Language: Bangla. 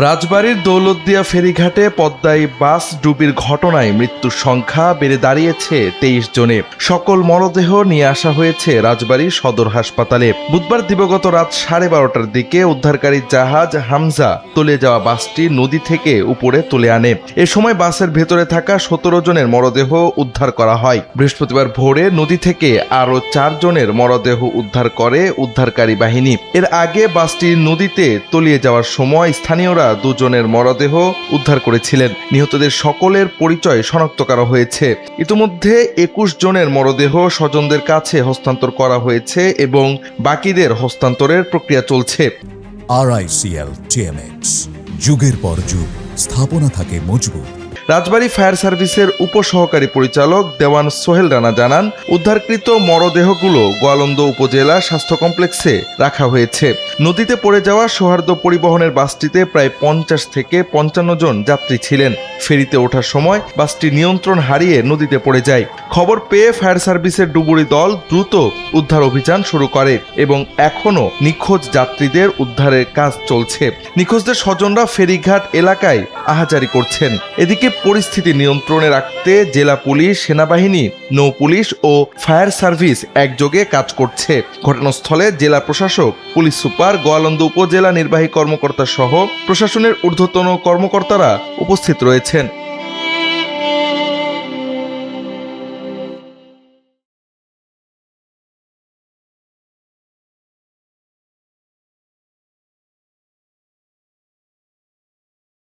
রাজবাড়ীর দৌলতদিয়া ফেরিঘাটে পদ্মায় বাস ডুবির ঘটনায় মৃত্যুর সংখ্যা বেড়ে দাঁড়িয়েছে 23 জনে। সকল মরদেহ নিয়ে আসা হয়েছে রাজবাড়ী সদর হাসপাতালে। বুধবার দিবাগত রাত 12:30টার দিকে উদ্ধারকারী জাহাজ হামজা তলিয়ে যাওয়া বাসটি নদী থেকে উপরে তুলে আনে। এ সময় বাসের ভেতরে থাকা 17 জনের মরদেহ উদ্ধার করা হয়। বৃহস্পতিবার ভোরে নদী থেকে আরও 4 জনের মরদেহ উদ্ধার করে উদ্ধারকারী বাহিনী। এর আগে বাসটি নদীতে তলিয়ে যাওয়ার সময় স্থানীয়রা 2 জনের মরদেহ উদ্ধার করেছিলেন। নিহতদের সকলের পরিচয় শনাক্ত করা হয়েছে। ইতিমধ্যে 21 জনের মরদেহ স্বজনদের কাছে হস্তান্তর করা হয়েছে এবং বাকিদের হস্তান্তরের প্রক্রিয়া চলছে। RICL TMX, যুগের পর যুগ স্থাপনা থাকে মজবুত। রাজবাড়ী ফায়ার সার্ভিসের উপসহকারী পরিচালক দেওয়ান সোহেল রানা জানান, উদ্ধারকৃত মরদেহগুলো গোয়ালন্দ উপজেলা স্বাস্থ্য কমপ্লেক্সে রাখা হয়েছে। নদীতে পড়ে যাওয়া সৌহার্দ্য পরিবহনের বাসটিতে প্রায় 50 থেকে 55 জন যাত্রী ছিলেন। ফেরিতে ওঠার সময় বাসটি নিয়ন্ত্রণ হারিয়ে নদীতে পড়ে যায়। খবর পেয়ে ফায়ার সার্ভিসের ডুবুরি দল দ্রুত উদ্ধার অভিযান শুরু করে এবং এখনও নিখোঁজ যাত্রীদের উদ্ধারের কাজ চলছে। নিখোঁজদের স্বজনরা ফেরিঘাট এলাকায় আহাজারি করছেন। এদিকে পরিস্থিতি নিয়ন্ত্রণে রাখতে জেলা পুলিশ, সেনাবাহিনী, নৌ পুলিশ ও ফায়ার সার্ভিস একযোগে কাজ করছে। ঘটনাস্থলে জেলা প্রশাসক, পুলিশ সুপার, গোয়ালন্দ উপজেলা নির্বাহী কর্মকর্তা সহ প্রশাসনের ঊর্ধ্বতন কর্মকর্তারা উপস্থিত রয়েছেন।